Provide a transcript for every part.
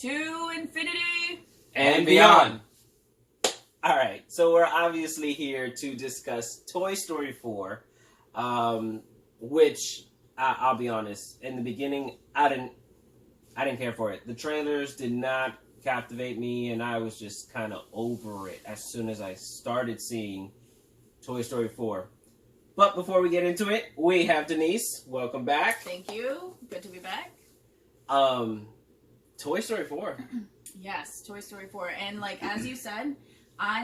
To infinity and beyond. All right, so we're obviously here to discuss Toy Story 4, which I'll be honest, in the beginning, I didn't care for it. The trailers did not captivate me, and I was just kind of over it as soon as I started seeing Toy Story 4. But before we get into it, we have Denise. Welcome back. Thank you. Good to be back. Toy Story 4. Yes, Toy Story 4. And like as you said, I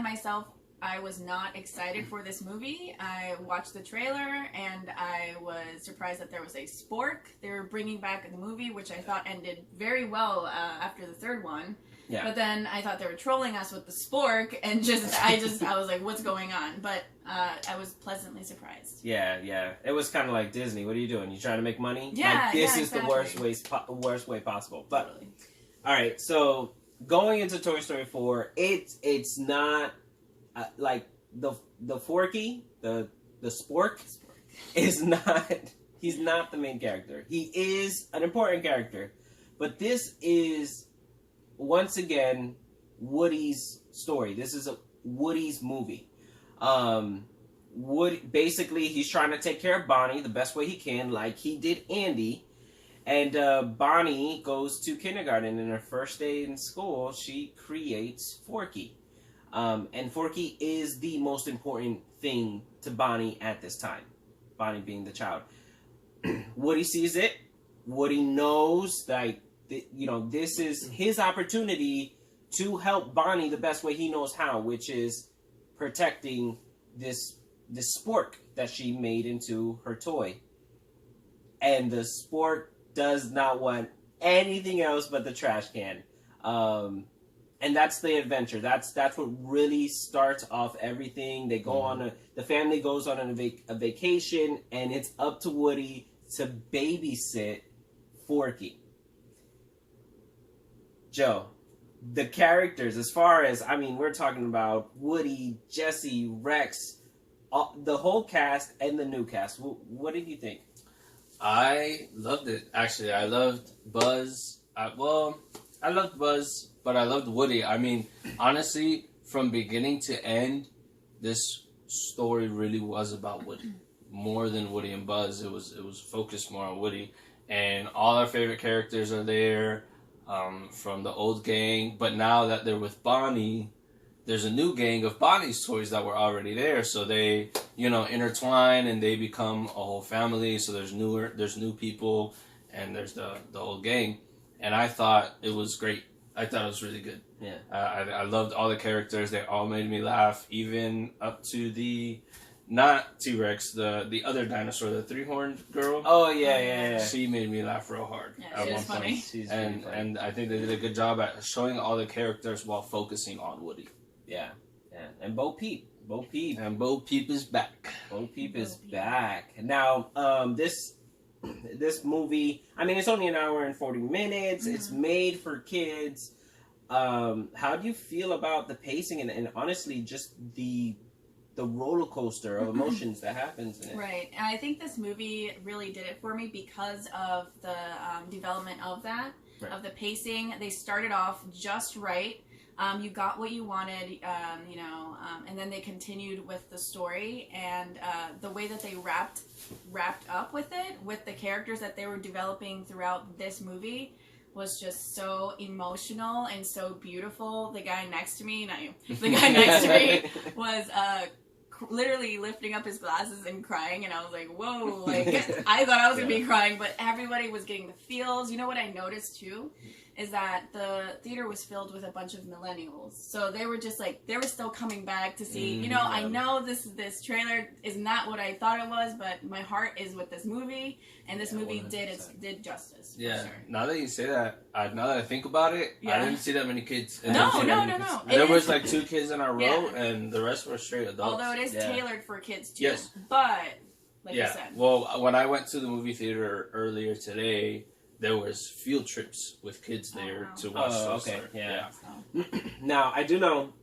was not excited for this movie. I watched the trailer and I was surprised that there was a spork. They were bringing back the movie, which I thought ended very well after the third one. Yeah. But then I thought they were trolling us with the spork, and I was like, what's going on? But I was pleasantly surprised. Yeah. It was kind of like Disney. What are you doing? You trying to make money? Yeah, like, this is exactly. the worst way possible. But Totally. all right, so going into Toy Story 4, it's not like the Forky, the spork is not. He's not the main character. He is an important character, but this is once again Woody's story. This is a Woody's movie. Woody, basically, he's trying to take care of Bonnie the best way he can, like he did Andy. And Bonnie goes to kindergarten, and her first day in school, she creates Forky. And Forky is the most important thing to Bonnie at this time. Bonnie being the child. Woody sees it. Woody knows that, this is his opportunity to help Bonnie the best way he knows how, which is protecting this spork that she made into her toy. And the spork does not want anything else but the trash can. And that's the adventure. That's what really starts off everything. They go on the family goes on a vacation, and it's up to Woody to babysit Forky. Joe, the characters, as far as, we're talking about Woody, Jesse, Rex, the whole cast and the new cast. What did you think? I loved it, actually. I loved Buzz. I loved Buzz, but I loved Woody. Honestly, from beginning to end, this story really was about Woody. More than Woody and Buzz. It was focused more on Woody. And all our favorite characters are there, from the old gang. But now that they're with Bonnie, there's a new gang of Bonnie's toys that were already there. So they, intertwine and they become a whole family. So there's new people, and there's the old gang. And I thought it was great. I thought it was really good. Yeah. I loved all the characters. They all made me laugh, even up to the, not T-Rex, the other dinosaur, the three-horned girl. Oh, yeah. She made me laugh real hard Yeah, she was funny. She's really funny. And I think they did a good job at showing all the characters while focusing on Woody. Yeah. And Bo Peep. And Bo Peep is back. Bo Peep is back. Now, this movie, it's only an hour and 40 minutes. Mm-hmm. It's made for kids. How do you feel about the pacing and honestly just the roller coaster of emotions that happens in it? Right. And I think this movie really did it for me because of the development of that, right. Of the pacing. They started off just right. You got what you wanted, and then they continued with the story, and the way that they wrapped up with it, with the characters that they were developing throughout this movie, was just so emotional and so beautiful. The guy next to me, not you, the guy next to me was literally lifting up his glasses and crying, and I was like, whoa, I thought I was going to be crying, but everybody was getting the feels. You know what I noticed, too? Is that the theater was filled with a bunch of millennials. So they were just they were still coming back to see, I know this trailer is not what I thought it was, but my heart is with this movie, and this movie 100%. did justice. Yeah. For sure. Now that you say that, now that I think about it, I didn't see that many kids. No. There was 2 kids in our row, and the rest were straight adults. Although it is tailored for kids too. Yes. But, you said. Well, when I went to the movie theater earlier today, there was field trips with kids there to watch. Okay, yeah. Now, I do know,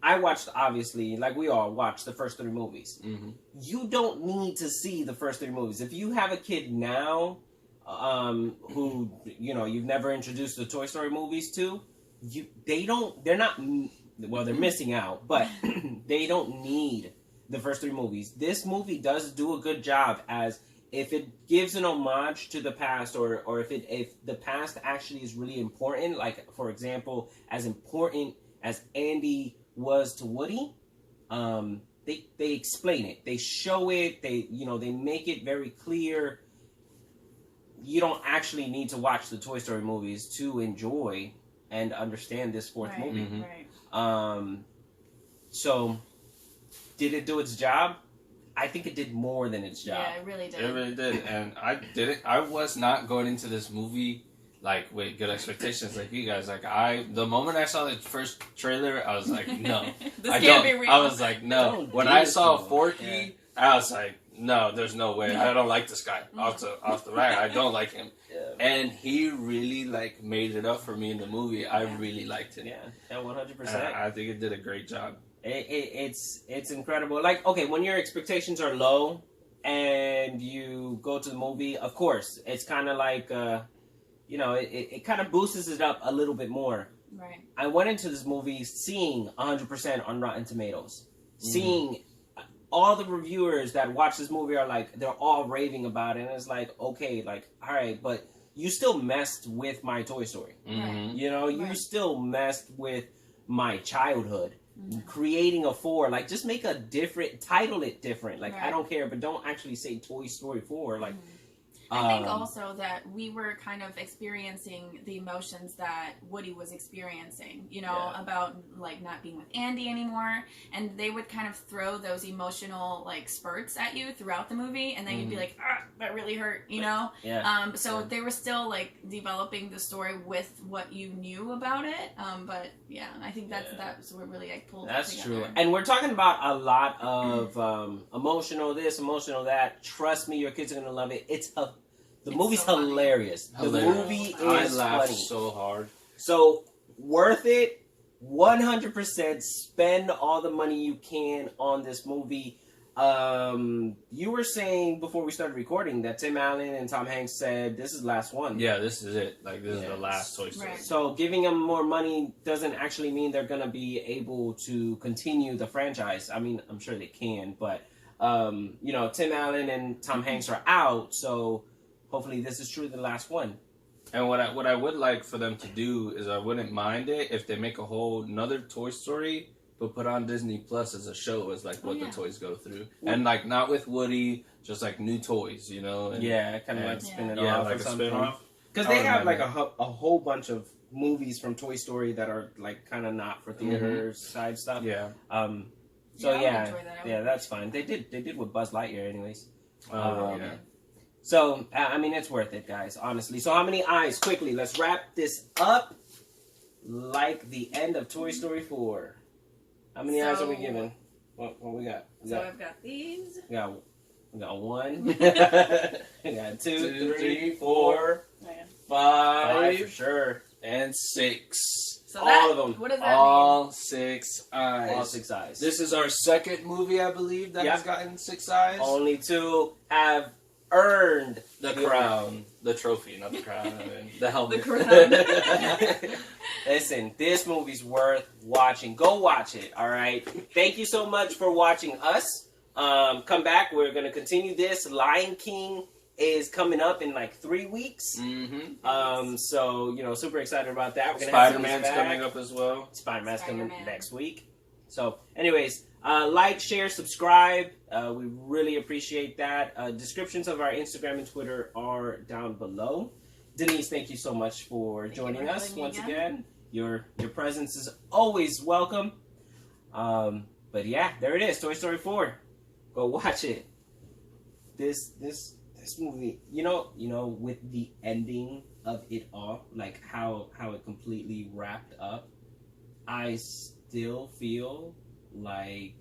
I watched, obviously, like we all watched the first 3 movies. Mm-hmm. You don't need to see the first 3 movies. If you have a kid now, who you've never introduced the Toy Story movies to, they're not, well, they're missing out, but they don't need the first three movies. This movie does do a good job, as if it gives an homage to the past, or if the past actually is really important, like, for example, as important as Andy was to Woody, they explain it, they show it, they make it very clear. You don't actually need to watch the Toy Story movies to enjoy and understand this fourth movie. Mm-hmm. Right. So, did it do its job? I think it did more than its job. Yeah, it really did. It really did, and I was not going into this movie like with good expectations like you guys. Like the moment I saw the first trailer, I was like, no, This I can't don't. be real. I was like, no. Don't When do I this saw to him. Forky, I was like, no, there's no way. I don't like this guy. Off the bat, I don't like him. Yeah. And he really made it up for me in the movie. I really liked him. Yeah, 100%. I think it did a great job. It's incredible. Like, okay, when your expectations are low and you go to the movie, of course, it's kind of like, it kind of boosts it up a little bit more. Right. I went into this movie seeing 100% on Rotten Tomatoes, seeing all the reviewers that watch this movie are like, they're all raving about it, and it's like, okay, like, all right, but you still messed with my Toy Story. Mm-hmm. You Right. still messed with my childhood. Creating a 4, like, just make a different, title it different. Like, Right. I don't care, but don't actually say Toy Story 4. Like, I think also that we were kind of experiencing the emotions that Woody was experiencing, about like not being with Andy anymore, and they would kind of throw those emotional like spurts at you throughout the movie, and then you'd be like, that really hurt, Yeah. So they were still like developing the story with what you knew about it, but yeah, I think that's what really like pulled. That's it true. together. And we're talking about a lot of emotional this, emotional that. Trust me, your kids are gonna love it. The movie's so funny. hilarious. The movie I is laughed funny. so hard. So, worth it. 100%. Spend all the money you can on this movie. You were saying before we started recording that Tim Allen and Tom Hanks said this is the last one. Yeah, this is it. Like, this is the last Toy Story. Right. So giving them more money doesn't actually mean they're going to be able to continue the franchise. I mean, I'm sure they can, but, Tim Allen and Tom Hanks are out, so hopefully this is truly the last one. And what I would like for them to do is, I wouldn't mind it if they make a whole another Toy Story, but put on Disney Plus as a show, as like what the toys go through, and like not with Woody, just like new toys, And, kind of like spin it yeah, off, like or a something. spin off. Because they have like a whole bunch of movies from Toy Story that are like kind of not for theater side stuff. Yeah. So I would enjoy that. that's fine. They did with Buzz Lightyear, anyways. Yeah. So I mean, it's worth it, guys. Honestly. So how many eyes? Quickly, let's wrap this up. Like the end of Toy Story 4. How many eyes are we giving? What we got? I've got these. We got 1. We got 2, 3, 4, Oh, yeah. 5 for sure, and 6. So all that, of them. What does that All 6 eyes. all 6 eyes. This is our second movie, I believe, that has gotten 6 eyes. Only 2 have earned The crown, the trophy, not the crown, the helmet. The crown. Listen, this movie's worth watching. Go watch it, all right? Thank you so much for watching us. Come back. We're going to continue this. Lion King is coming up in like 3 weeks. Mm-hmm. So, super excited about that. We're gonna Spider-Man's have coming up as well. Spider-Man's coming Spider-Man. next week. So, anyways, like, share, subscribe. We really appreciate that. Descriptions of our Instagram and Twitter are down below. Denise, thank you so much for joining us having me once again. again. Your presence is always welcome. But yeah, there it is, Toy Story 4. Go watch it. This movie, with the ending of it all, like how it completely wrapped up, I still feel like